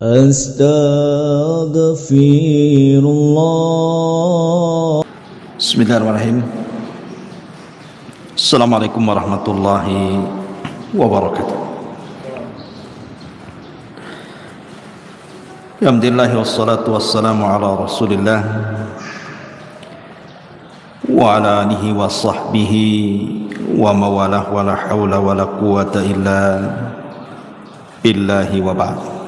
Astaghfirullah. Bismillahirrahmanirrahim. Assalamualaikum warahmatullahi wabarakatuh. Alhamdulillah wassalatu wassalamu ala Rasulillah wa ala alihi wa sahbihi wa mawalah wa la hawla wa la quwata illa billahi wa ba'd.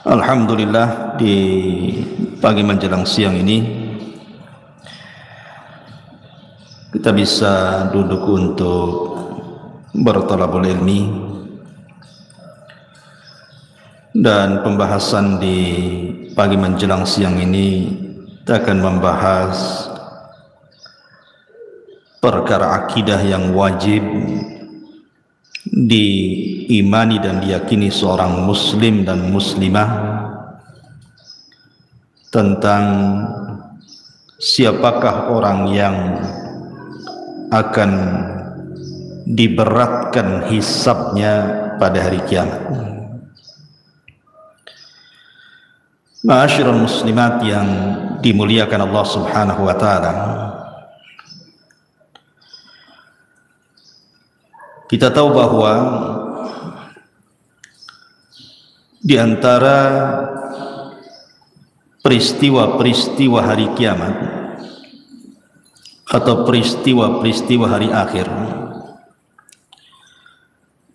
Alhamdulillah, di pagi menjelang siang ini kita bisa duduk untuk berthalabul ilmi, dan pembahasan di pagi menjelang siang ini kita akan membahas perkara akidah yang wajib diimani dan diyakini seorang muslim dan muslimah, tentang siapakah orang yang akan diberatkan hisabnya pada hari kiamat. Ma'asyiral muslimat yang dimuliakan Allah Subhanahu wa taala, kita tahu bahwa di antara peristiwa-peristiwa hari kiamat atau peristiwa-peristiwa hari akhir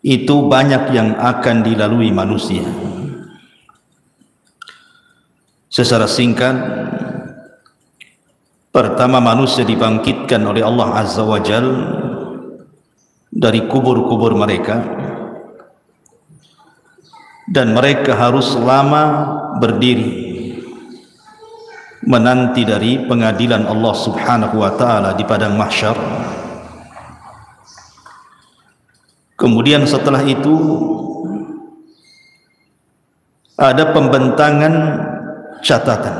itu banyak yang akan dilalui manusia. Secara singkat, pertama, manusia dibangkitkan oleh Allah Azza wa Jalla dari kubur-kubur mereka, dan mereka harus lama berdiri menanti dari pengadilan Allah Subhanahu wa taala di padang mahsyar. Kemudian setelah itu ada pembentangan catatan.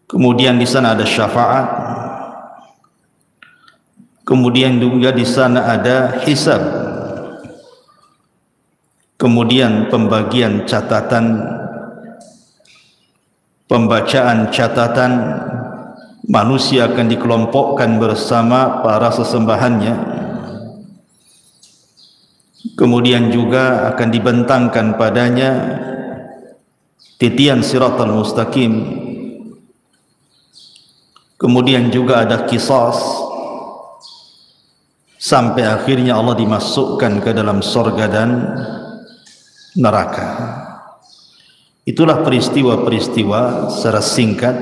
Kemudian di sana ada syafaat. Kemudian juga di sana ada hisab. Kemudian pembagian catatan, pembacaan catatan. Manusia akan dikelompokkan bersama para sesembahannya. Kemudian juga akan dibentangkan padanya titian siratal mustaqim. Kemudian juga ada qisas, sampai akhirnya Allah dimasukkan ke dalam surga dan neraka. Itulah peristiwa-peristiwa secara singkat.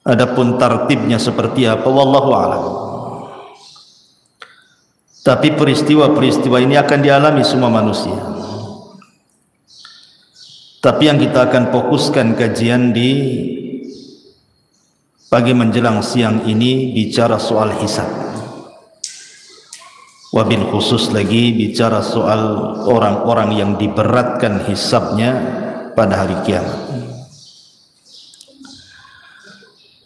Adapun tartibnya seperti apa, wallahu a'lam. Tapi peristiwa-peristiwa ini akan dialami semua manusia. Tapi yang kita akan fokuskan kajian di pagi menjelang siang ini bicara soal hisab. Wabil khusus lagi bicara soal orang-orang yang diberatkan hisabnya pada hari kiamat.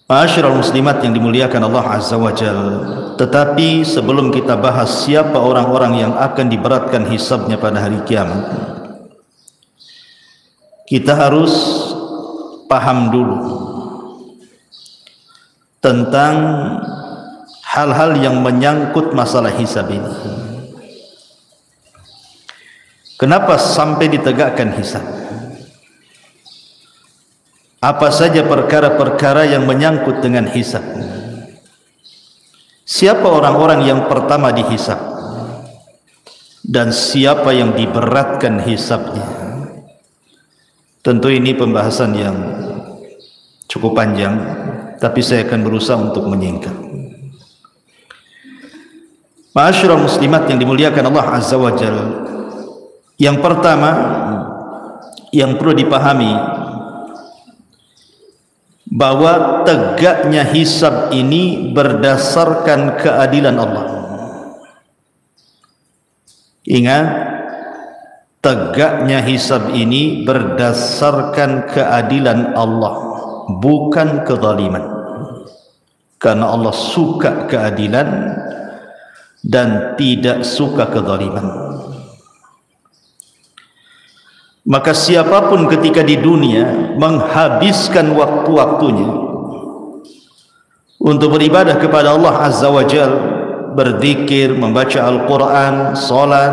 Ma'asyiral muslimat yang dimuliakan Allah Azza wa Jalla. Tetapi sebelum kita bahas siapa orang-orang yang akan diberatkan hisabnya pada hari kiamat, kita harus paham dulu tentang hal-hal yang menyangkut masalah hisab ini. Kenapa sampai ditegakkan hisab? Apa saja perkara-perkara yang menyangkut dengan hisab? Siapa orang-orang yang pertama dihisab? Dan siapa yang diberatkan hisabnya? Tentu ini pembahasan yang cukup panjang, tapi saya akan berusaha untuk menyingkat. Ma'asyiral muslimat yang dimuliakan Allah Azza wa Jalla, yang pertama yang perlu dipahami bahwa tegaknya hisab ini berdasarkan keadilan Allah. Ingat, tegaknya hisab ini berdasarkan keadilan Allah, bukan kezaliman. Karena Allah suka keadilan, dan tidak suka kezaliman. Maka siapapun ketika di dunia menghabiskan waktu-waktunya untuk beribadah kepada Allah Azza wa Jal, berzikir, membaca Al-Quran, salat,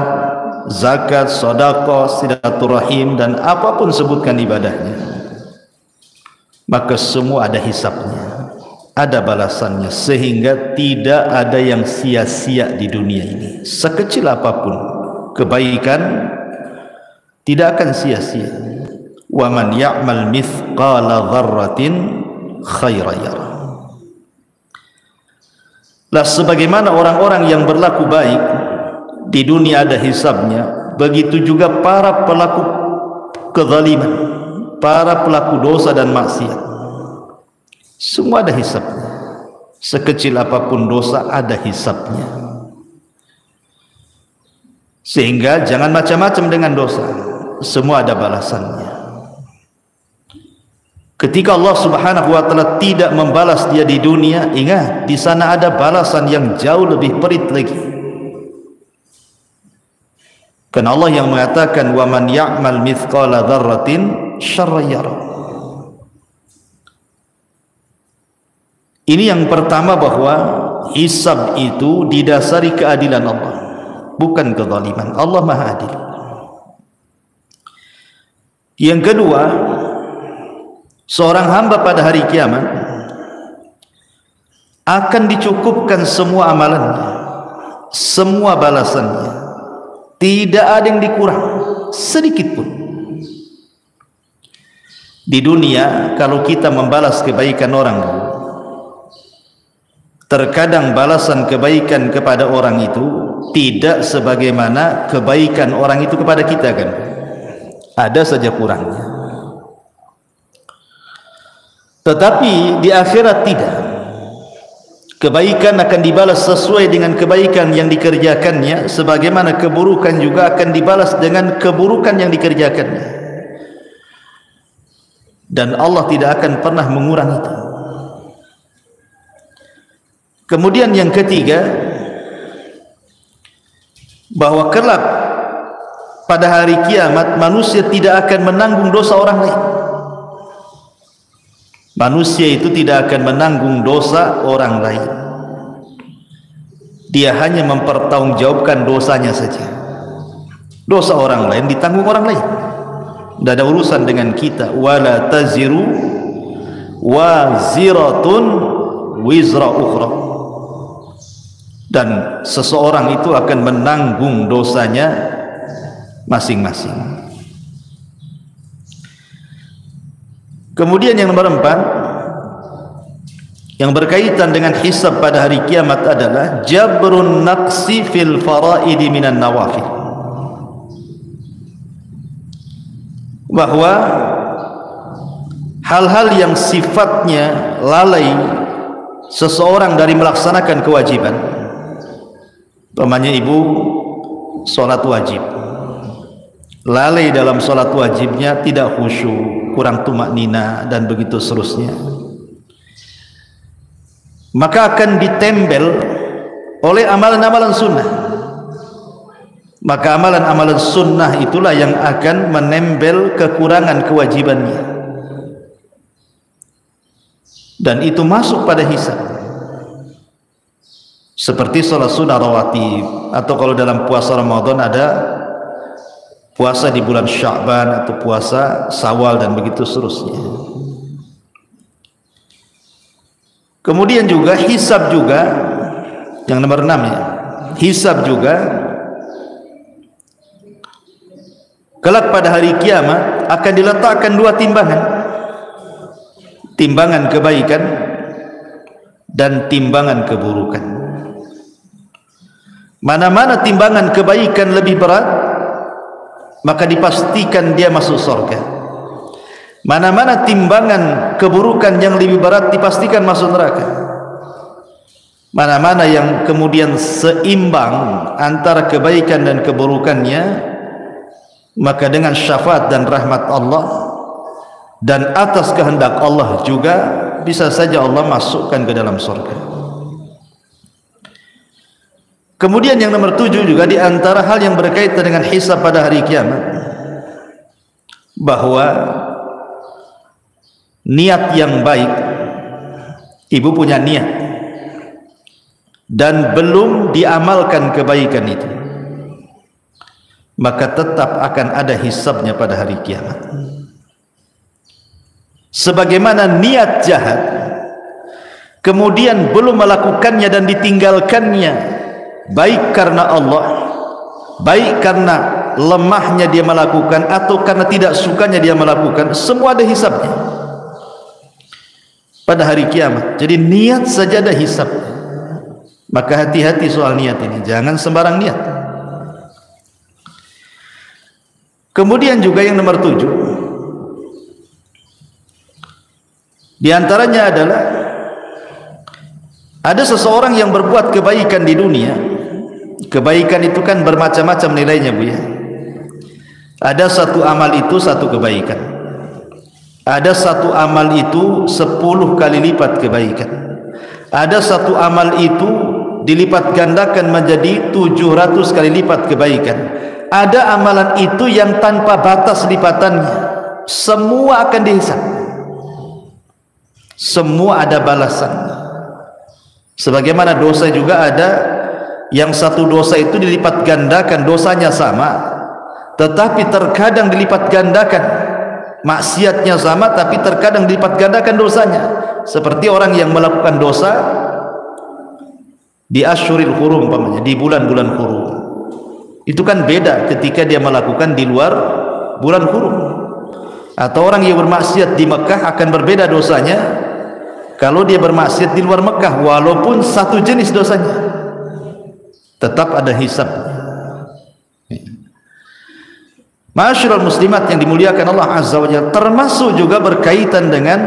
zakat, sedekah, silaturahim, dan apapun sebutkan ibadahnya, maka semua ada hisabnya, ada balasannya, sehingga tidak ada yang sia-sia di dunia ini. Sekecil apapun kebaikan tidak akan sia-sia. Wa man ya'mal mithqala dzarratin khairan yarah. Lah sebagaimana orang-orang yang berlaku baik di dunia ada hisabnya, begitu juga para pelaku kezaliman, para pelaku dosa dan maksiat, semua ada hisabnya. Sekecil apapun dosa ada hisabnya. Sehingga jangan macam-macam dengan dosa, semua ada balasannya. Ketika Allah Subhanahu wa taala tidak membalas dia di dunia, ingat di sana ada balasan yang jauh lebih perit lagi. Karena Allah yang mengatakan wa man ya'mal mithqala dzarratin syarran yarah. Ini yang pertama, bahwa hisab itu didasari keadilan Allah, bukan kezaliman. Allah Maha Adil. Yang kedua, seorang hamba pada hari kiamat akan dicukupkan semua amalannya, semua balasannya, tidak ada yang dikurang sedikit pun. Di dunia kalau kita membalas kebaikan orang, terkadang balasan kebaikan kepada orang itu tidak sebagaimana kebaikan orang itu kepada kita, kan? Ada saja kurangnya. Tetapi di akhirat tidak. Kebaikan akan dibalas sesuai dengan kebaikan yang dikerjakannya, sebagaimana keburukan juga akan dibalas dengan keburukan yang dikerjakannya. Dan Allah tidak akan pernah mengurangi itu. Kemudian yang ketiga, bahwa kelak pada hari kiamat manusia tidak akan menanggung dosa orang lain. Manusia itu tidak akan menanggung dosa orang lain. Dia hanya mempertanggungjawabkan dosanya saja. Dosa orang lain ditanggung orang lain. Tidak ada urusan dengan kita. Wala taziru waziratun wizra ukhra. Dan seseorang itu akan menanggung dosanya masing-masing. Kemudian yang nomor 4, yang berkaitan dengan hisab pada hari kiamat adalah jabrun naqsi fil faraidi minan nawafil. Bahwa hal-hal yang sifatnya lalai seseorang dari melaksanakan kewajiban, umpamanya ibu sholat wajib, lalai dalam sholat wajibnya, tidak khusyuk, kurang tumaknina, dan begitu seterusnya, maka akan ditempel oleh amalan-amalan sunnah. Maka amalan-amalan sunnah itulah yang akan menempel kekurangan kewajibannya, dan itu masuk pada hisab. Seperti sholat sunnah rawatib, atau kalau dalam puasa Ramadan ada puasa di bulan Sya'ban atau puasa Syawal, dan begitu seterusnya. Kemudian juga hisab juga, yang nomor 6 ya, hisab juga kelak pada hari kiamat akan diletakkan 2 timbangan, timbangan kebaikan dan timbangan keburukan. Mana-mana timbangan kebaikan lebih berat, maka dipastikan dia masuk surga. Mana-mana timbangan keburukan yang lebih berat, dipastikan masuk neraka. Mana-mana yang kemudian seimbang antara kebaikan dan keburukannya, maka dengan syafaat dan rahmat Allah dan atas kehendak Allah juga bisa saja Allah masukkan ke dalam surga. Kemudian yang nomor 7 juga di antara hal yang berkaitan dengan hisab pada hari kiamat, bahwa niat yang baik, ibu punya niat dan belum diamalkan kebaikan itu, maka tetap akan ada hisabnya pada hari kiamat. Sebagaimana niat jahat kemudian belum melakukannya dan ditinggalkannya, baik karena Allah, baik karena lemahnya dia melakukan atau karena tidak sukanya dia melakukan, semua ada hisabnya pada hari kiamat. Jadi niat saja ada hisab. Maka hati-hati soal niat ini, jangan sembarang niat. Kemudian juga yang nomor 7 di antaranya adalah ada seseorang yang berbuat kebaikan di dunia. Kebaikan itu kan bermacam-macam nilainya, Bu ya. Ada satu amal itu satu kebaikan. Ada satu amal itu 10 kali lipat kebaikan. Ada satu amal itu dilipat gandakan menjadi 700 kali lipat kebaikan. Ada amalan itu yang tanpa batas lipatannya. Semua akan dihisab. Semua ada balasan. Sebagaimana dosa juga ada yang satu dosa itu dilipat gandakan, dosanya sama, tetapi terkadang dilipat gandakan. Maksiatnya sama tapi terkadang dilipat gandakan dosanya. Seperti orang yang melakukan dosa di asyuril hurum, di bulan-bulan hurum. Itu kan beda ketika dia melakukan di luar bulan hurum. Atau orang yang bermaksiat di Mekah akan berbeda dosanya kalau dia bermaksiat di luar Mekah, walaupun satu jenis dosanya, tetap ada hisab. Ma'asyiral muslimat yang dimuliakan Allah Azza wa Jalla, termasuk juga berkaitan dengan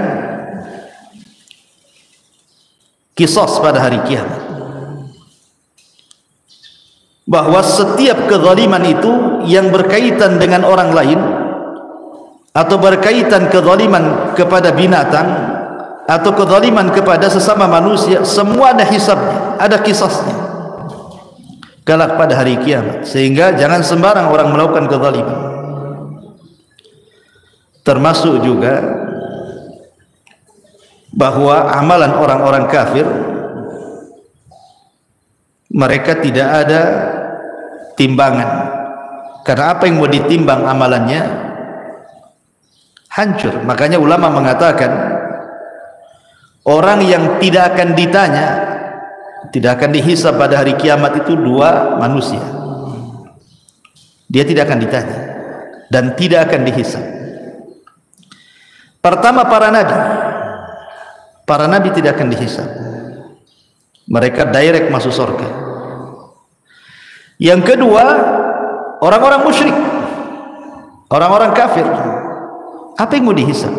qisas pada hari kiamat, bahwa setiap kezaliman itu yang berkaitan dengan orang lain atau berkaitan kezaliman kepada binatang atau kezaliman kepada sesama manusia, semua ada hisabnya, ada qisasnya kelak pada hari kiamat. Sehingga jangan sembarang orang melakukan kezaliman. Termasuk juga bahwa amalan orang-orang kafir, mereka tidak ada timbangan, karena apa yang mau ditimbang amalannya hancur. Makanya ulama mengatakan orang yang tidak akan ditanya, tidak akan dihisab pada hari kiamat itu dua manusia. Dia tidak akan ditanya dan tidak akan dihisab. Pertama, para nabi. Para nabi tidak akan dihisab. Mereka direct masuk surga. Yang kedua, orang-orang musyrik, orang-orang kafir. Apa yang mau dihisab?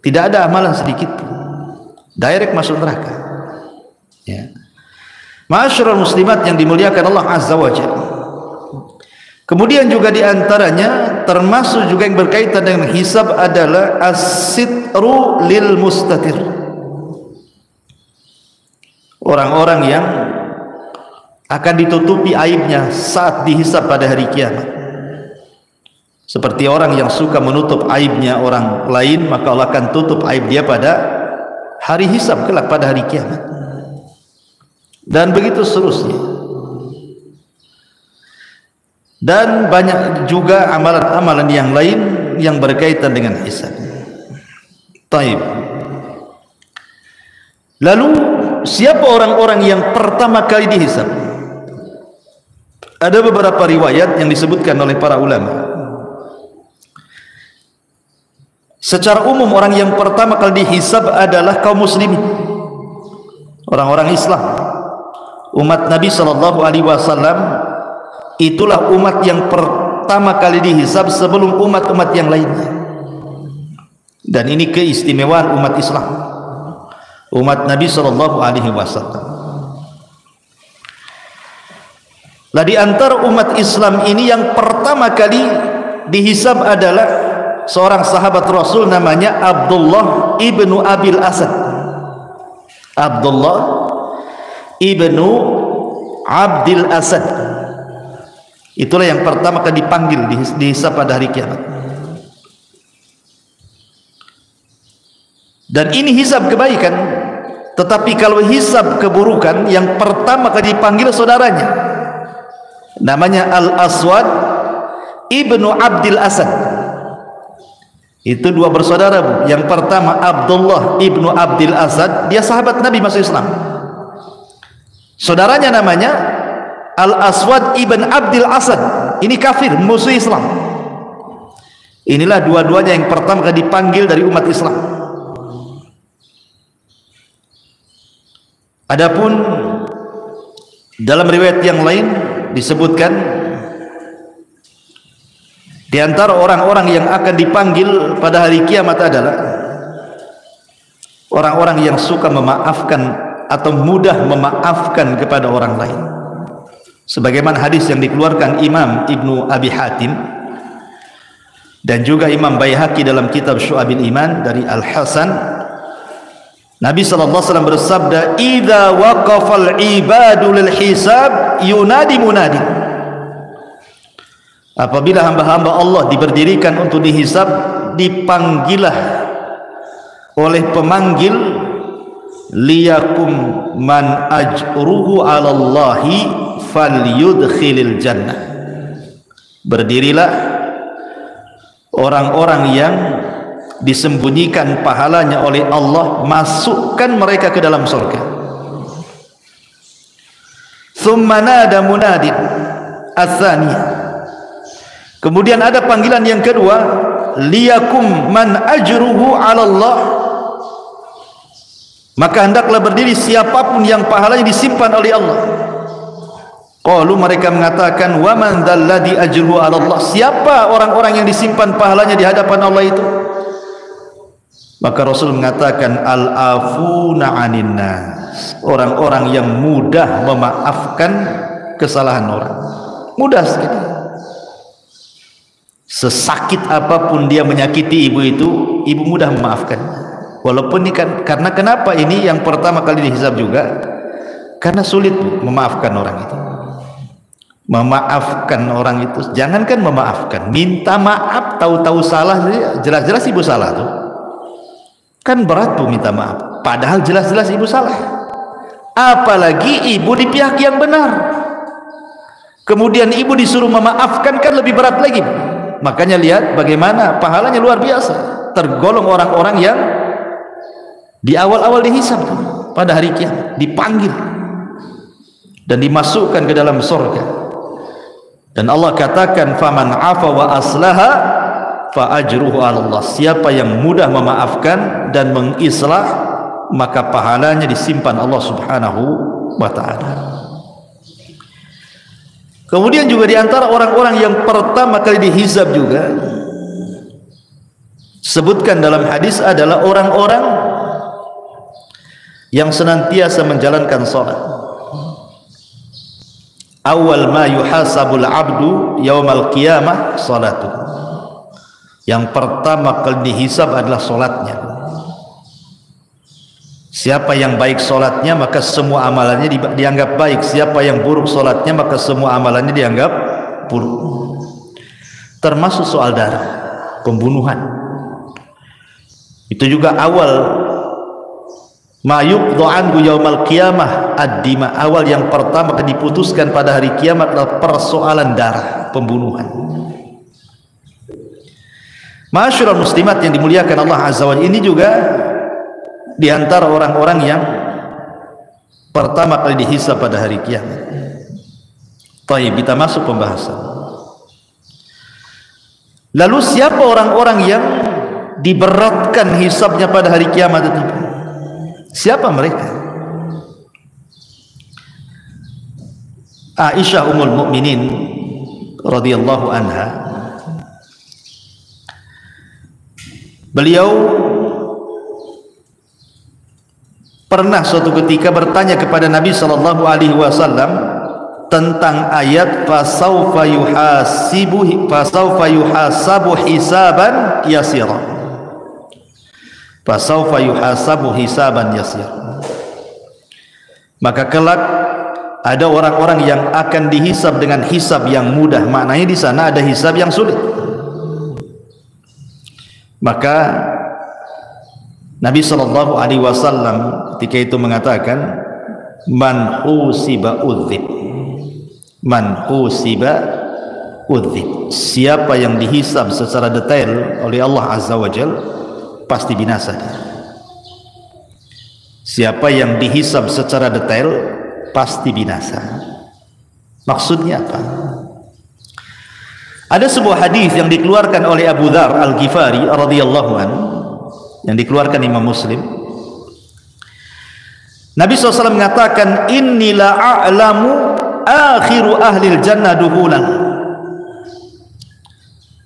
Tidak ada amalan sedikit pun, direct masuk neraka. Ya. Ma'asyiral muslimat yang dimuliakan Allah Azza wa Jalla. Kemudian juga diantaranya termasuk juga yang berkaitan dengan hisab adalah as-sitru lil mustatir. Orang-orang yang akan ditutupi aibnya saat dihisab pada hari kiamat. Seperti orang yang suka menutup aibnya orang lain, maka Allah akan tutup aib dia pada hari hisab kelak pada hari kiamat. Dan begitu seterusnya. Dan banyak juga amalan-amalan yang lain yang berkaitan dengan hisab. Taib. Lalu siapa orang-orang yang pertama kali dihisab? Ada beberapa riwayat yang disebutkan oleh para ulama. Secara umum orang yang pertama kali dihisab adalah kaum muslimin, orang-orang Islam, umat Nabi SAW. Itulah umat yang pertama kali dihisab sebelum umat-umat yang lainnya. Dan ini keistimewaan umat Islam, umat Nabi SAW. Lah di antara umat Islam ini yang pertama kali dihisab adalah seorang sahabat Rasul, namanya Abdullah ibnu Abil Asad. Abdullah ibnu Abdil Asad. Itulah yang pertama kali dipanggil dihisab pada hari kiamat. Dan ini hisab kebaikan. Tetapi kalau hisab keburukan, yang pertama kali dipanggil saudaranya, namanya Al-Aswad ibnu Abdil Asad. Itu dua bersaudara, Bu. Yang pertama Abdullah ibnu Abdil Asad, dia sahabat Nabi masuk Islam. Saudaranya namanya Al-Aswad ibn Abdil Asad, ini kafir, musuh Islam. Inilah dua-duanya yang pertama kali dipanggil dari umat Islam. Adapun dalam riwayat yang lain disebutkan di antara orang-orang yang akan dipanggil pada hari kiamat adalah orang-orang yang suka memaafkan atau mudah memaafkan kepada orang lain. Sebagaimana hadis yang dikeluarkan Imam Ibnu Abi Hatim dan juga Imam Baihaqi dalam kitab Syu'abil Iman dari Al-Hasan, Nabi SAW bersabda, "Idza waqafal ibadu lil hisab yunadi munadi." Apabila hamba-hamba Allah diberdirikan untuk dihisab, dipanggilah oleh pemanggil, liyakum man ajruhu 'ala Allahi falyudkhilil jannah. Berdirilah orang-orang yang disembunyikan pahalanya oleh Allah, masukkan mereka ke dalam surga. Thumma nada munadin ats-tsaniyah. Kemudian ada panggilan yang kedua, liyakum man ajruhu 'ala Allah. Maka hendaklah berdiri siapapun yang pahalanya disimpan oleh Allah. Qalu, mereka mengatakan, wa man dzalladzi ajruhu 'ala Allah. Siapa orang-orang yang disimpan pahalanya di hadapan Allah itu? Maka Rasul mengatakan, al-afuna 'anin nas, orang-orang yang mudah memaafkan kesalahan orang. Mudah sekali. Sesakit apapun dia menyakiti ibu itu, ibu mudah memaafkan. Walaupun ini kan, karena kenapa ini yang pertama kali dihisab juga? Karena sulit memaafkan orang itu. Memaafkan orang itu, jangankan memaafkan, minta maaf, tahu-tahu salah, jelas-jelas ibu salah tuh. Kan berat tuh minta maaf, padahal jelas-jelas ibu salah. Apalagi ibu di pihak yang benar, kemudian ibu disuruh memaafkan, kan lebih berat lagi. Makanya lihat bagaimana pahalanya luar biasa. Tergolong orang-orang yang di awal-awal dihisab pada hari kiamat, dipanggil dan dimasukkan ke dalam surga. Dan Allah katakan, faman afa wa aslaha fa ajruhu 'ala Allah. Siapa yang mudah memaafkan dan mengislah, maka pahalanya disimpan Allah Subhanahu wa taala. Kemudian juga di antara orang-orang yang pertama kali dihisab juga sebutkan dalam hadis adalah orang-orang yang senantiasa menjalankan salat. Awal ma yuhasabul abdu yaumal qiyamah salatu. Yang pertama kali dihisab adalah salatnya. Siapa yang baik salatnya, maka semua amalannya dianggap baik. Siapa yang buruk salatnya, maka semua amalannya dianggap buruk. Termasuk soal darah, pembunuhan. Itu juga awal ma yuqdu anhu yaumal qiyamah ad-dima. Awal yang pertama diputuskan pada hari kiamat adalah persoalan darah, pembunuhan. Ma'asyiral muslimat yang dimuliakan Allah Azza wa Jalla, ini juga di antara orang-orang yang pertama kali dihisab pada hari kiamat. Baik, kita masuk pembahasan. Lalu siapa orang-orang yang diberatkan hisabnya pada hari kiamat itu? Siapa mereka? Aisyah Ummul Mukminin radhiyallahu anha, beliau pernah suatu ketika bertanya kepada Nabi sallallahu alaihi wasallam tentang ayat fasaufa yuhasabu hisaban yasira. Fasaufa yuhasabu hisaban yasira. Maka kelak Ada orang-orang yang akan dihisab dengan hisab yang mudah. Maknanya di sana ada hisab yang sulit. Maka Nabi SAW ketika itu mengatakan, man husiba udzib, man husiba udzib. Siapa yang dihisab secara detail oleh Allah Azza wa Jal, pasti binasa. Siapa yang dihisab secara detail pasti binasa. Maksudnya apa? Ada sebuah hadis yang dikeluarkan oleh Abu Dzar Al-Ghifari radhiyallahu anhu, yang dikeluarkan Imam Muslim. Nabi SAW mengatakan, inni la a'lamu akhiru ahlil jannah duhulan.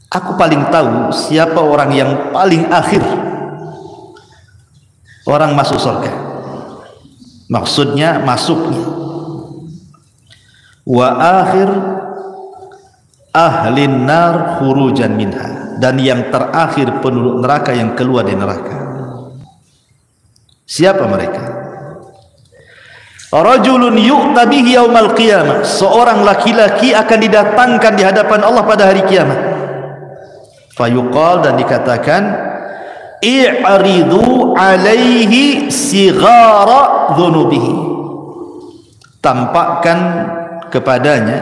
Aku paling tahu siapa orang yang paling akhir orang masuk surga. Maksudnya masuknya. Wa akhir ahlin nar khurujan minha, dan yang terakhir penduduk neraka yang keluar dari neraka. Siapa mereka? Rajulun yu'ta bihi yaumal qiyamah, seorang laki-laki akan didatangkan di hadapan Allah pada hari kiamat. Fayuqal, dan dikatakan, i'ridu alaihi sighara dhunubihi, tampakkan kepadanya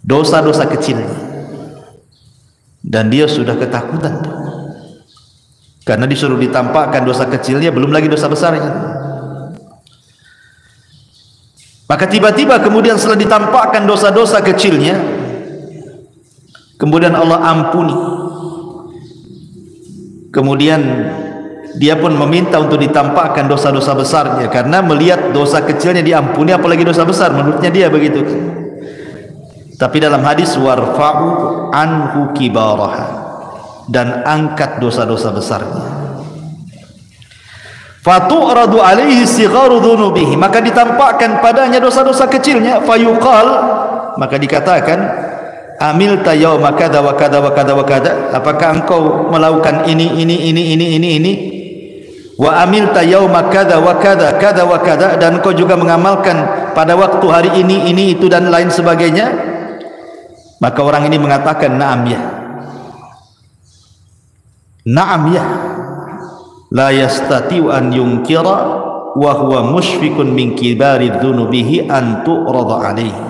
dosa-dosa kecilnya. Dan dia sudah ketakutan karena disuruh ditampakkan dosa kecilnya, belum lagi dosa besarnya. Maka tiba-tiba kemudian setelah ditampakkan dosa-dosa kecilnya, kemudian Allah ampuni. Kemudian dia pun meminta untuk ditampakkan dosa-dosa besarnya, karena melihat dosa kecilnya diampuni, apalagi dosa besar, menurutnya dia begitu. Tapi dalam hadis, warfa'u anhu kibaraha, dan angkat dosa-dosa besarnya. Fatu'radu alaihi sigharu dhunubihi, maka ditampakkan padanya dosa-dosa kecilnya. Fayuqal, maka dikatakan, amilta yauma kada wa kada wa kada wa kada, apakah engkau melakukan ini wa amilta yauma kada wa kada kada wa kada, dan engkau juga mengamalkan pada waktu hari ini itu dan lain sebagainya. Maka orang ini mengatakan, na'am ya, na'am ya, la yastati'u an yunkira wa huwa mushfikun min kibari dhunubihi an tu'rada alaihi.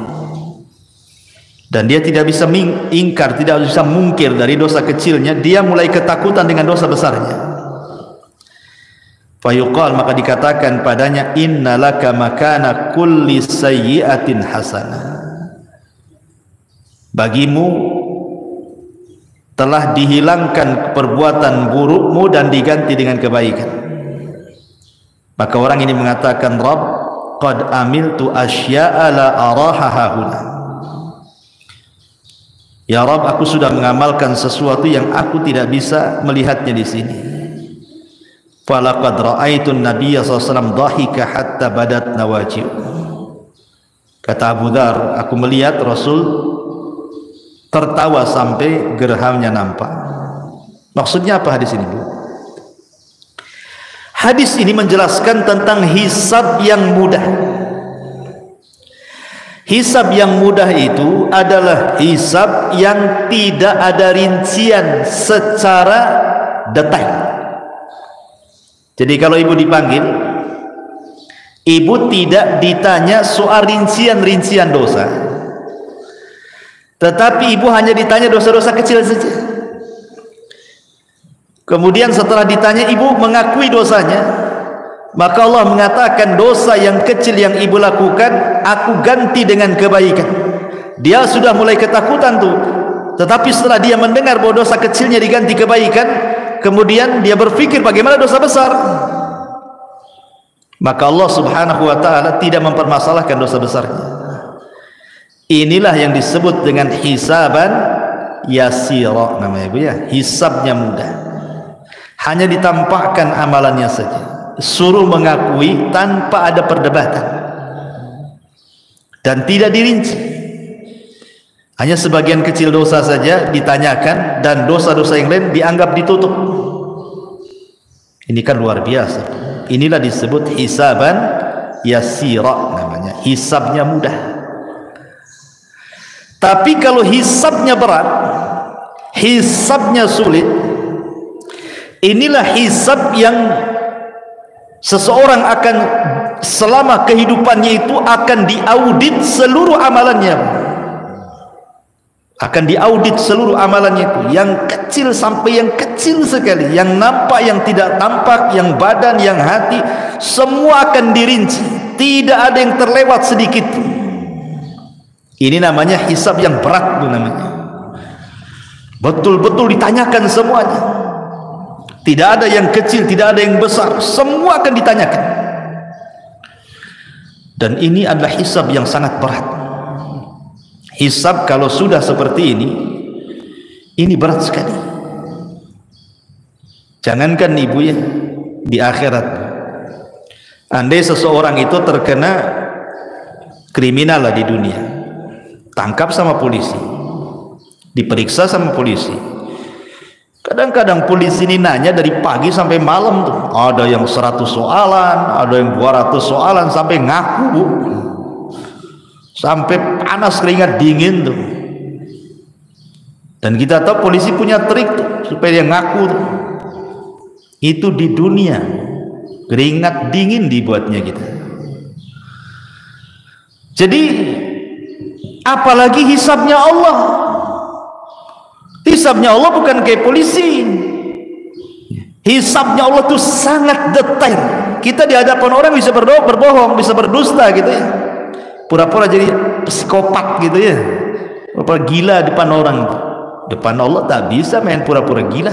Dan dia tidak bisa ingkar, tidak bisa mungkir dari dosa kecilnya, dia mulai ketakutan dengan dosa besarnya. Fayuqal, maka dikatakan padanya, innalaka makana kulli sayyi'atin hasanah, bagimu telah dihilangkan perbuatan burukmu dan diganti dengan kebaikan. Maka orang ini mengatakan, Rabb, qad amiltu asya'a la araha hahuna. Ya Rabb, aku sudah mengamalkan sesuatu yang aku tidak bisa melihatnya di sini. Falaqad ra'aitun nabiyya sallallahu alaihi wasallam dhahika hatta badat nawajib. Kata Abu Dzar, aku melihat Rasul tertawa sampai gerhamnya nampak. Maksudnya apa hadis ini, Bu? Hadis ini menjelaskan tentang hisab yang mudah. Hisab yang mudah itu adalah hisab yang tidak ada rincian secara detail. Jadi kalau ibu dipanggil, ibu tidak ditanya soal rincian-rincian dosa, tetapi ibu hanya ditanya dosa-dosa kecil saja. Kemudian setelah ditanya, ibu mengakui dosanya, maka Allah mengatakan, dosa yang kecil yang ibu lakukan aku ganti dengan kebaikan. Dia sudah mulai ketakutan tuh, tetapi setelah dia mendengar bahwa dosa kecilnya diganti kebaikan, kemudian dia berpikir bagaimana dosa besar. Maka Allah Subhanahu wa ta'ala tidak mempermasalahkan dosa besarnya. Inilah yang disebut dengan hisaban yasira, namanya, Bu, ya. Hisabnya mudah, hanya ditampakkan amalannya saja, suruh mengakui tanpa ada perdebatan, dan tidak dirinci. Hanya sebagian kecil dosa saja ditanyakan, dan dosa-dosa yang lain dianggap ditutup. Ini kan luar biasa. Inilah disebut hisaban yasira, namanya hisabnya mudah. Tapi kalau hisabnya berat, hisabnya sulit, inilah hisab yang seseorang akan selama kehidupannya itu akan diaudit seluruh amalannya, akan diaudit seluruh amalannya itu, yang kecil sampai yang kecil sekali, yang nampak, yang tidak tampak, yang badan, yang hati, semua akan dirinci, tidak ada yang terlewat sedikit. Ini namanya hisab yang berat, itu namanya. Betul-betul ditanyakan semuanya. Tidak ada yang kecil, tidak ada yang besar, semua akan ditanyakan. Dan ini adalah hisab yang sangat berat. Hisab kalau sudah seperti ini berat sekali. Jangankan ibu ya, di akhirat, andai seseorang itu terkena kriminal lah di dunia, tangkap sama polisi, diperiksa sama polisi, kadang-kadang polisi ini nanya dari pagi sampai malam tuh. Ada yang 100 soalan, ada yang 200 soalan, sampai ngaku bu, sampai panas keringat dingin tuh. Dan kita tahu polisi punya trik tuh supaya dia ngaku tuh. Itu di dunia keringat dingin dibuatnya kita. Jadi apalagi hisabnya Allah. Hisabnya Allah bukan kayak polisi. Hisabnya Allah itu sangat detail. Kita di hadapan orang bisa berbohong, bisa berdusta gitu ya, pura-pura jadi psikopat gitu ya, pura-pura gila depan orang. Depan Allah tak bisa main pura-pura gila.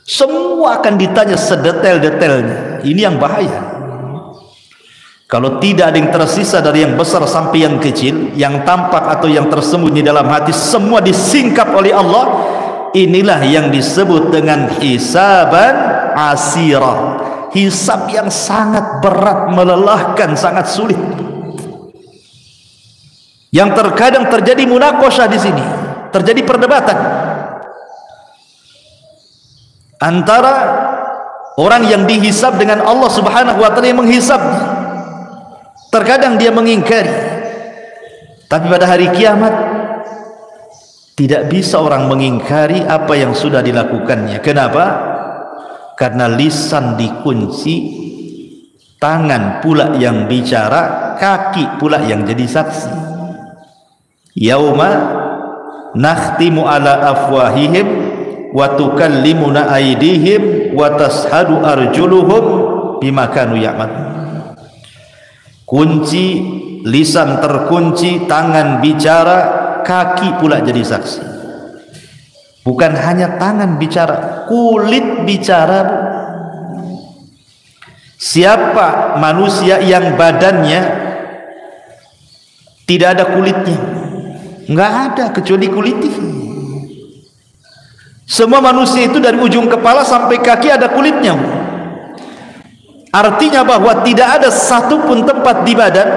Semua akan ditanya sedetail-detailnya. Ini yang bahaya. Kalau tidak ada yang tersisa dari yang besar sampai yang kecil, yang tampak atau yang tersembunyi dalam hati, semua disingkap oleh Allah. Inilah yang disebut dengan hisaban asira, hisab yang sangat berat, melelahkan, sangat sulit. Yang terkadang terjadi munaqashah di sini, terjadi perdebatan antara orang yang dihisab dengan Allah Subhanahu wa taala yang menghisabnya. Terkadang dia mengingkari, tapi pada hari kiamat tidak bisa orang mengingkari apa yang sudah dilakukannya. Kenapa? Karena lisan dikunci, tangan pula yang bicara, kaki pula yang jadi saksi. Yauma nakhtimu ala afwahihim wa tukallimuna aydihim wa tashhadu arjuluhum bima kanu ya'malun. Kunci, lisan terkunci, tangan bicara, kaki pula jadi saksi. Bukan hanya tangan bicara, kulit bicara. Siapa manusia yang badannya tidak ada kulitnya? Enggak ada kecuali kulit. Semua manusia itu dari ujung kepala sampai kaki ada kulitnya. Artinya bahwa tidak ada satupun tempat di badan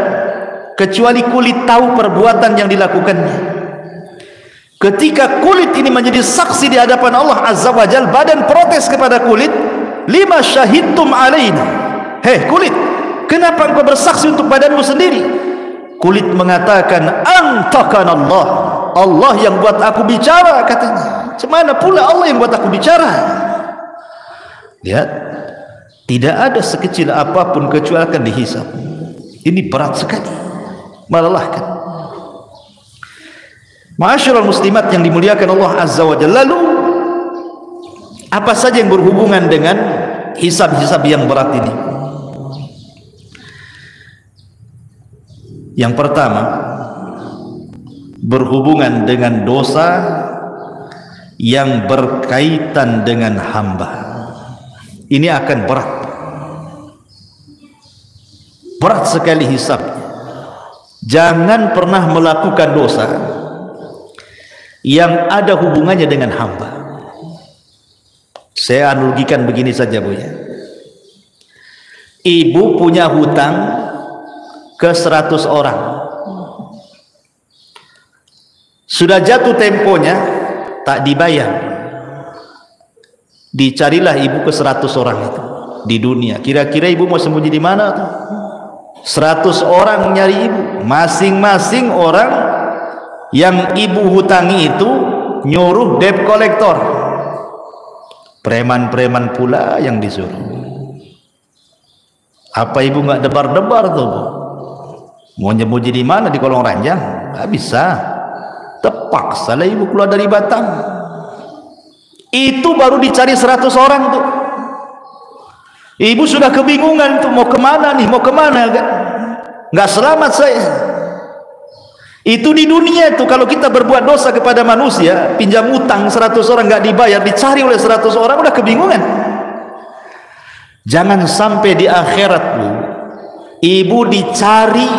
kecuali kulit tahu perbuatan yang dilakukannya. Ketika kulit ini menjadi saksi di hadapan Allah Azza wa Jalla, badan protes kepada kulit, lima syahidtum alaina. Hei kulit, kenapa engkau bersaksi untuk badanmu sendiri? Kulit mengatakan, antakan Allah, Allah yang buat aku bicara, katanya. Semana pula Allah yang buat aku bicara? Lihat, tidak ada sekecil apapun kecuali akan dihisab. Ini berat sekali, melelahkan. Ma'asyiral muslimat yang dimuliakan Allah Azza wa Jalla. Lalu apa saja yang berhubungan dengan hisab-hisab yang berat ini? Yang pertama, berhubungan dengan dosa yang berkaitan dengan hamba. Ini akan berat, berat sekali hisabnya. Jangan pernah melakukan dosa yang ada hubungannya dengan hamba. Saya analogikan begini saja Bu ya. Ibu punya hutang ke 100 orang, sudah jatuh temponya tak dibayar. Dicarilah ibu ke 100 orang itu di dunia. Kira-kira ibu mau sembunyi di mana tuh? 100 orang nyari ibu, masing-masing orang yang ibu hutangi itu nyuruh debt collector, preman-preman pula yang disuruh. Apa ibu nggak debar-debar tuh, mau nyembunyi di mana? Di kolong ranjang? Nggak bisa, terpaksa lah ibu keluar dari Batam. Itu baru dicari 100 orang tuh. Ibu sudah kebingungan tuh, mau kemana nih, mau kemana, nggak selamat saya. Itu di dunia tuh, kalau kita berbuat dosa kepada manusia, pinjam utang 100 orang nggak dibayar, dicari oleh 100 orang, udah kebingungan. Jangan sampai di akhirat bu, ibu dicari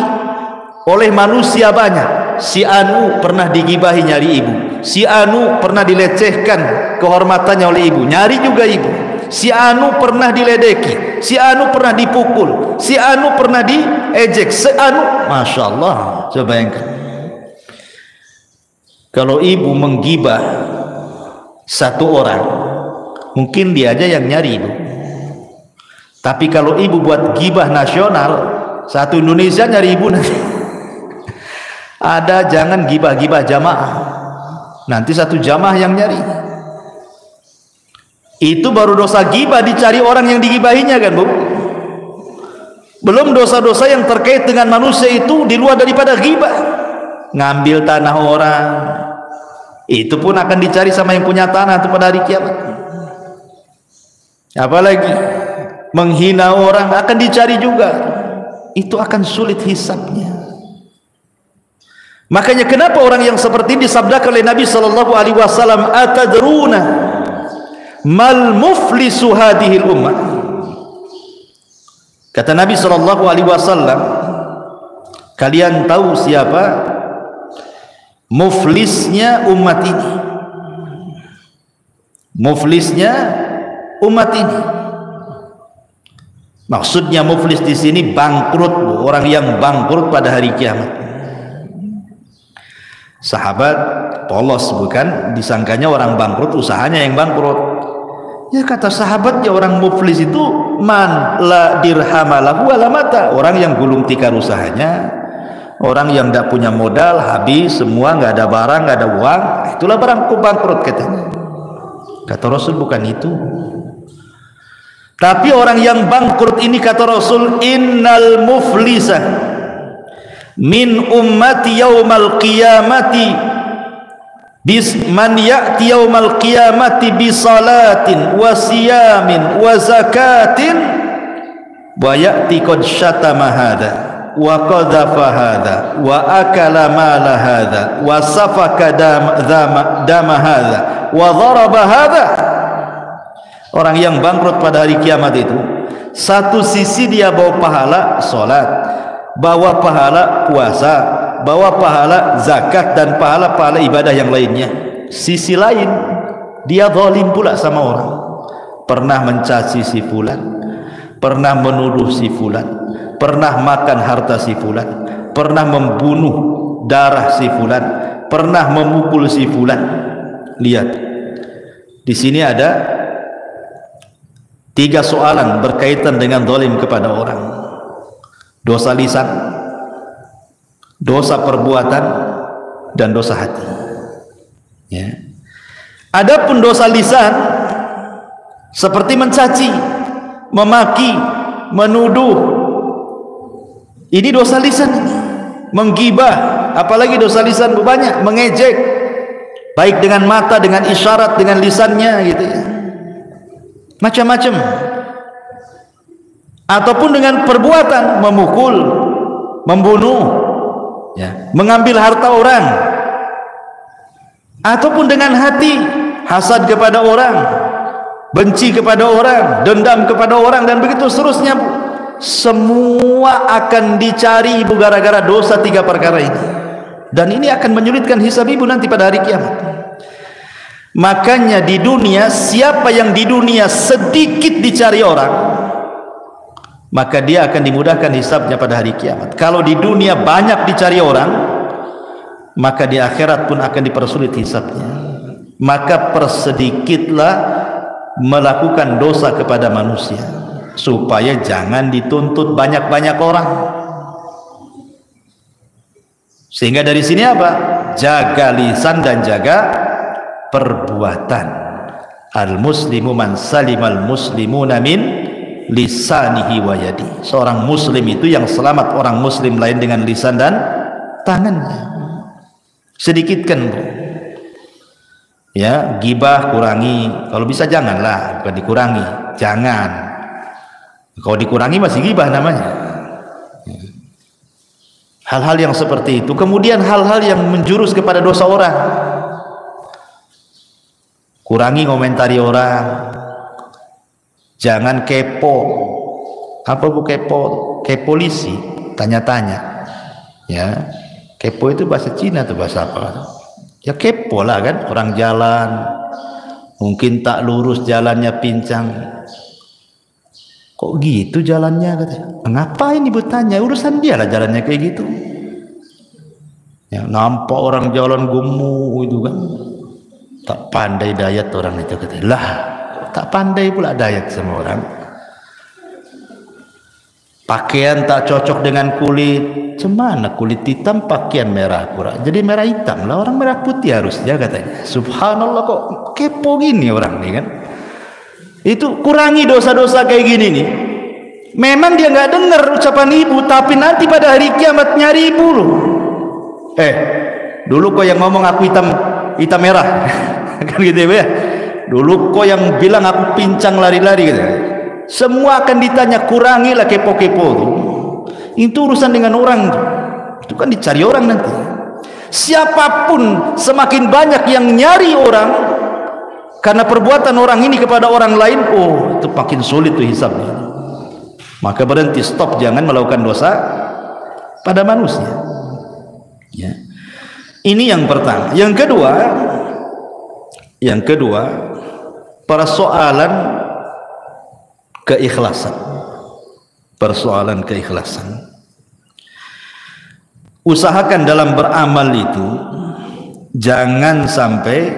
oleh manusia banyak. Si Anu pernah digibahi nyari ibu, si Anu pernah dilecehkan kehormatannya oleh ibu, nyari juga ibu. Si Anu pernah diledeki, si Anu pernah dipukul, si Anu pernah diejek, si Anu, Masya Allah. Coba bayangkan, kalau ibu menggibah satu orang, mungkin dia aja yang nyari ibu. Tapi kalau ibu buat gibah nasional, satu Indonesia nyari ibu nanti. Ada, jangan gibah-gibah jamaah, nanti satu jamaah yang nyari. Itu baru dosa gibah, dicari orang yang digibahinya kan bu. Belum dosa-dosa yang terkait dengan manusia itu di luar daripada gibah. Ngambil tanah orang, itu pun akan dicari sama yang punya tanah itu pada hari kiamat. Apalagi menghina orang akan dicari juga, itu akan sulit hisabnya. Makanya kenapa orang yang seperti ini disabdakan oleh Nabi SAW, atadruna mal muflisu hadhil ummah. Kata Nabi SAW, kalian tahu siapa muflisnya umat ini? Muflisnya umat ini, maksudnya muflis di sini bangkrut, orang yang bangkrut pada hari kiamat. Sahabat polos, bukan disangkanya orang bangkrut usahanya yang bangkrut. Ya kata sahabat, ya orang muflis itu man la dirhamalahu wala mata, orang yang gulung tikar usahanya, orang yang tidak punya modal, habis semua, nggak ada barang, nggak ada uang, itulah barang bangkrut katanya. Kata Rasul bukan itu. Tapi orang yang bangkrut ini kata Rasul, innal muflisa min ummati yaumal qiyamati man ya'ti yaumal qiyamati bi salatin wa siyamin wa zakatin wa ya'ti qad syatama hadha wa qadhafa hadha wa akala mala hadha wa safaka dama hadha wa dharaba hadha. Orang yang bangkrut pada hari kiamat itu, satu sisi dia bawa pahala salat, bawa pahala puasa, bawa pahala zakat dan pahala-pahala ibadah yang lainnya. Sisi lain dia zalim pula sama orang, pernah mencaci si fulan, pernah menuduh si fulan, pernah makan harta si fulan, pernah membunuh darah si fulan, pernah memukul si fulan. Lihat di sini ada 3 soalan berkaitan dengan zalim kepada orang: dosa lisan, dosa perbuatan, dan dosa hati. Ya. Adapun dosa lisan seperti mencaci, memaki, menuduh, ini dosa lisan. Menggibah, apalagi dosa lisan banyak, mengejek, baik dengan mata, dengan isyarat, dengan lisannya gitu ya, macam-macam. Ataupun dengan perbuatan, memukul, membunuh, ya, mengambil harta orang. Ataupun dengan hati, hasad kepada orang, benci kepada orang, dendam kepada orang, dan begitu seterusnya. Semua akan dicari ibu gara-gara dosa 3 perkara ini, dan ini akan menyulitkan hisab ibu nanti pada hari kiamat. Makanya di dunia, siapa yang di dunia sedikit dicari orang, maka dia akan dimudahkan hisabnya pada hari kiamat. Kalau di dunia banyak dicari orang, maka di akhirat pun akan dipersulit hisabnya. Maka persedikitlah melakukan dosa kepada manusia, supaya jangan dituntut banyak-banyak orang. Sehingga dari sini apa? Jaga lisan dan jaga perbuatan. Al-muslimu man salimal muslimuna min lisanihi wa yadi. Seorang muslim itu yang selamat orang muslim lain dengan lisan dan tangannya. Sedikitkan, Bu. Ya, gibah kurangi. Kalau bisa janganlah, bukan dikurangi. Jangan. Kalau dikurangi masih gibah namanya. Hal-hal yang seperti itu. Kemudian hal-hal yang menjurus kepada dosa orang. Kurangi komentari orang. Jangan kepo. Apa Bu kepo? Kepolisi, tanya-tanya. Ya, kepo itu bahasa Cina atau bahasa apa? Ya kepo lah kan, orang jalan mungkin tak lurus jalannya, pincang. Kok gitu jalannya katanya? Ngapain ibu tanya? Urusan dia lah jalannya kayak gitu. Ya, nampak orang jalan gemuk itu kan, tak pandai dayat orang itu katanya. Lah, tak pandai pula dayat sama orang. Pakaian tak cocok dengan kulit. Cemana kulit hitam pakaian merah pura. Jadi merah hitam lah, orang merah putih harusnya katanya. Subhanallah, kok kepo gini orang nih kan. Itu kurangi dosa-dosa kayak gini nih. Memang dia nggak dengar ucapan ibu, tapi nanti pada hari kiamat nyari ibu loh. Dulu kok yang ngomong aku hitam merah kan gitu ya. Dulu kok yang bilang aku pincang lari-lari gitu. Semua akan ditanya, kurangilah kepo-kepo tuh. Itu urusan dengan orang tuh. Itu kan dicari orang nanti. Siapapun semakin banyak yang nyari orang karena perbuatan orang ini kepada orang lain, oh itu makin sulit tuh hisabnya. Maka berhenti, stop, jangan melakukan dosa pada manusia. Ya. Ini yang pertama. Yang kedua, persoalan keikhlasan. Persoalan keikhlasan. Usahakan dalam beramal itu jangan sampai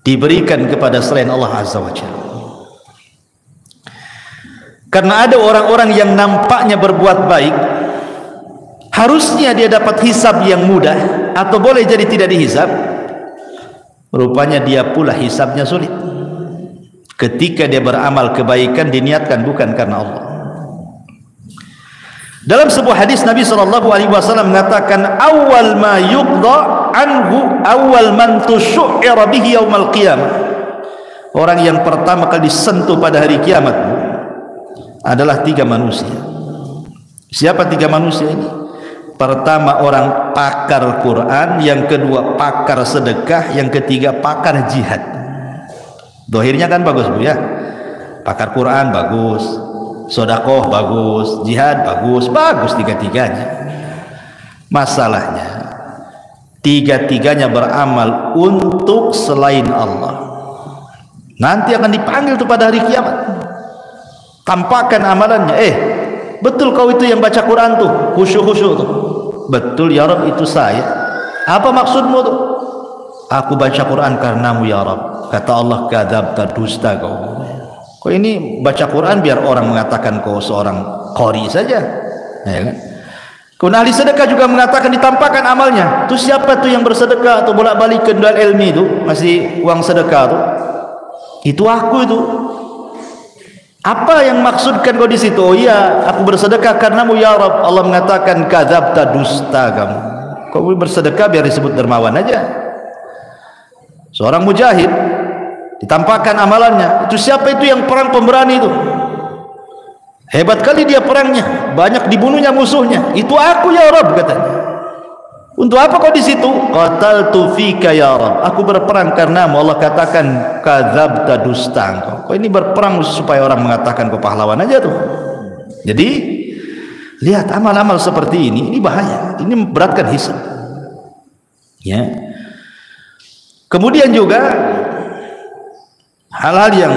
diberikan kepada selain Allah Azza wa Jalla. Karena ada orang-orang yang nampaknya berbuat baik, harusnya dia dapat hisab yang mudah, atau boleh jadi tidak dihisab. Rupanya dia pula hisabnya sulit. Ketika dia beramal kebaikan diniatkan bukan karena Allah. Dalam sebuah hadis Nabi SAW mengatakan, awal ma yuqda anhu awal man tusyu'ira bihi yaumal qiyamah. Orang yang pertama kali disentuh pada hari kiamat adalah 3 manusia. Siapa 3 manusia ini? Pertama orang pakar Quran, yang kedua pakar sedekah, yang ketiga pakar jihad. Dohirnya kan bagus Bu ya, pakar Quran bagus, sodakoh bagus, jihad bagus, bagus tiga-tiganya. Masalahnya tiga-tiganya beramal untuk selain Allah. Nanti akan dipanggil tuh pada hari kiamat. Tampakkan amalannya. Betul kau itu yang baca Quran tuh, khusyuk-khusyuk tuh. Betul ya Rabb, itu saya. Apa maksudmu tuh? Aku baca Quran karenamu ya Rabb. Kata Allah, kadzabta, dusta kau. Kau ini baca Quran biar orang mengatakan kau seorang qari saja, ya kan? Kemudian ahli sedekah juga mengatakan ditampakkan amalnya. Itu siapa tuh yang bersedekah atau bolak-balik ke dual ilmi itu masih uang sedekah tuh? Itu aku itu. Apa yang maksudkan kau di situ? Oh iya, aku bersedekah karenamu ya Rabb. Allah mengatakan kadzabta, dusta kamu. Kau bersedekah biar disebut dermawan aja. Seorang mujahid ditampakkan amalannya. Itu siapa itu yang perang pemberani itu? Hebat kali dia perangnya, banyak dibunuhnya musuhnya. Itu aku ya Rabb katanya. Untuk apa kau di situ? Qataltu fika ya Rabb. Aku berperang karenamu. Allah katakan kadzabta, dusta engkau. Kau ini berperang supaya orang mengatakan kau pahlawan aja tuh. Jadi lihat amal-amal seperti ini bahaya. Ini memberatkan hisab. Ya. Kemudian juga hal-hal yang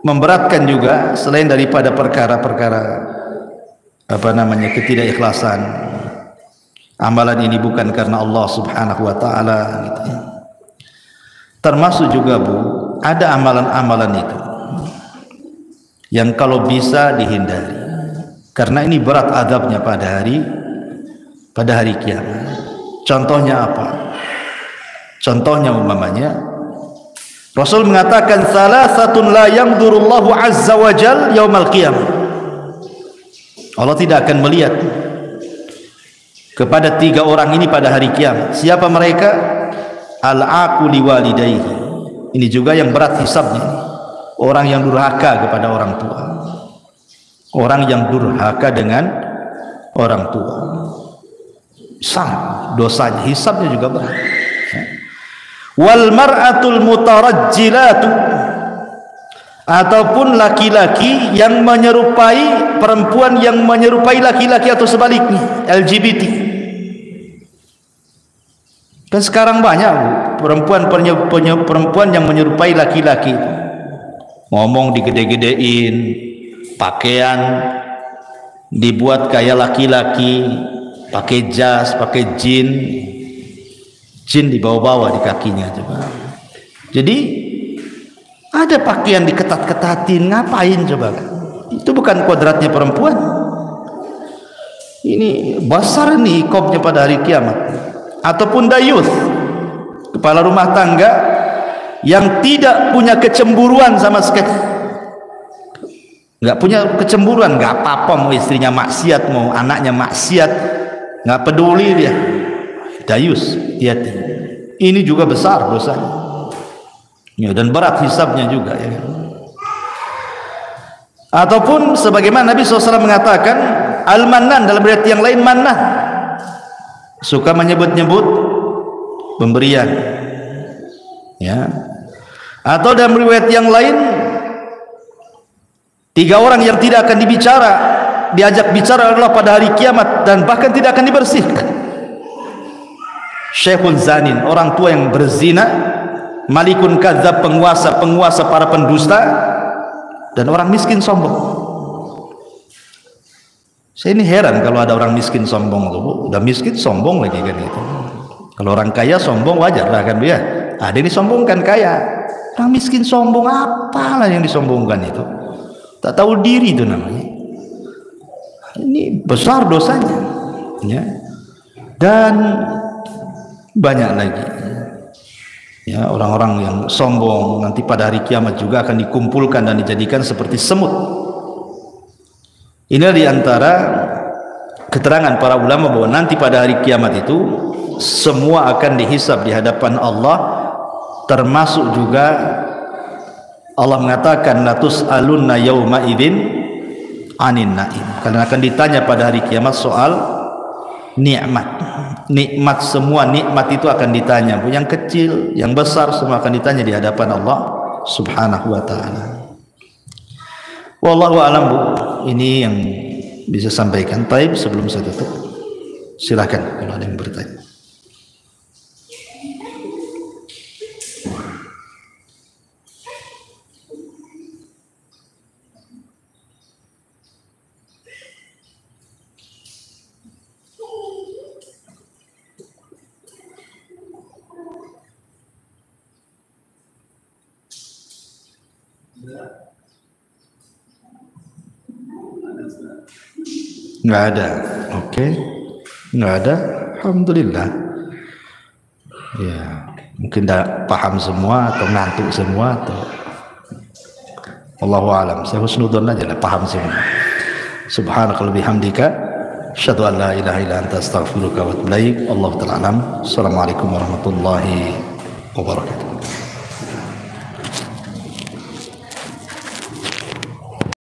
memberatkan juga selain daripada perkara-perkara ketidakikhlasan. Amalan ini bukan karena Allah Subhanahu wa taala gitu ya. Termasuk juga Bu, ada amalan-amalan itu yang kalau bisa dihindari. Karena ini berat adabnya pada hari pada hari kiamat. Contohnya apa? Contohnya umpamanya Rasul mengatakan salasatun la yanzurullahu azza wa jal yaumal qiyamah. Allah tidak akan melihat kepada 3 orang ini pada hari kiamat. Siapa mereka? Al-aqu liwalidayhi. Ini juga yang berat hisabnya. Orang yang durhaka kepada orang tua. Orang yang durhaka dengan orang tua. Sangat dosanya, hisabnya juga berat. Wal mar'atul mutarajjilatu, ataupun laki-laki yang menyerupai perempuan yang menyerupai laki-laki atau sebaliknya, LGBT. Kan sekarang banyak perempuan yang menyerupai laki-laki, ngomong digede-gedein, pakaian dibuat kayak laki-laki, pakai jas, pakai jin dibawa-bawa di kakinya coba. Jadi ada pakaian diketat-ketatin, ngapain coba? Itu bukan kodratnya perempuan. Ini besar nih ikobnya pada hari kiamat. Ataupun dayuth, kepala rumah tangga yang tidak punya kecemburuan sama sekali. Nggak punya kecemburuan, nggak apa-apa mau istrinya maksiat, mau anaknya maksiat, nggak peduli dia. Dayus, hati-hati. Ini juga besar dosanya. Ya, dan berat hisabnya juga ya. Ataupun sebagaimana Nabi SAW mengatakan al-mannan, dalam riwayat yang lain mannan, suka menyebut-nyebut pemberian ya. Atau dalam riwayat yang lain 3 orang yang tidak akan diajak bicara adalah pada hari kiamat dan bahkan tidak akan dibersihkan. Syekhun zanin, orang tua yang berzina, malikun kadzab, penguasa para pendusta, dan orang miskin sombong. Saya ini heran kalau ada orang miskin sombong tuh, udah miskin sombong lagi kan gitu. Kalau orang kaya sombong wajar lah kan dia. Ada yang disombongkan kaya, orang miskin sombong, apalah yang disombongkan itu? Tak tahu diri itu namanya. Ini besar dosanya, ya. Dan banyak lagi, ya, orang-orang yang sombong nanti pada hari kiamat juga akan dikumpulkan dan dijadikan seperti semut. Ini diantara keterangan para ulama bahwa nanti pada hari kiamat itu semua akan dihisab di hadapan Allah, termasuk juga Allah mengatakan latus alunna yauma idzin anin naim, karena akan ditanya pada hari kiamat soal nikmat, semua nikmat itu akan ditanya, yang kecil, yang besar, semua akan ditanya di hadapan Allah Subhanahu wa taala. Wallahu a'lam. Ini yang bisa sampaikan. Taib, sebelum saya tutup, silakan kalau ada yang bertanya. Nggak ada, oke, nggak ada, alhamdulillah. Ya, mungkin dah paham semua atau ngantuk semua atau Allahu a'lam. Saya husnudzon aja lah, paham semua. Subhanakallahumma bihamdika, asyhadu an la ilaha illa anta, astaghfiruka wa atubu ilaik. Allahu ta'ala alam. Assalamualaikum warahmatullahi wabarakatuh.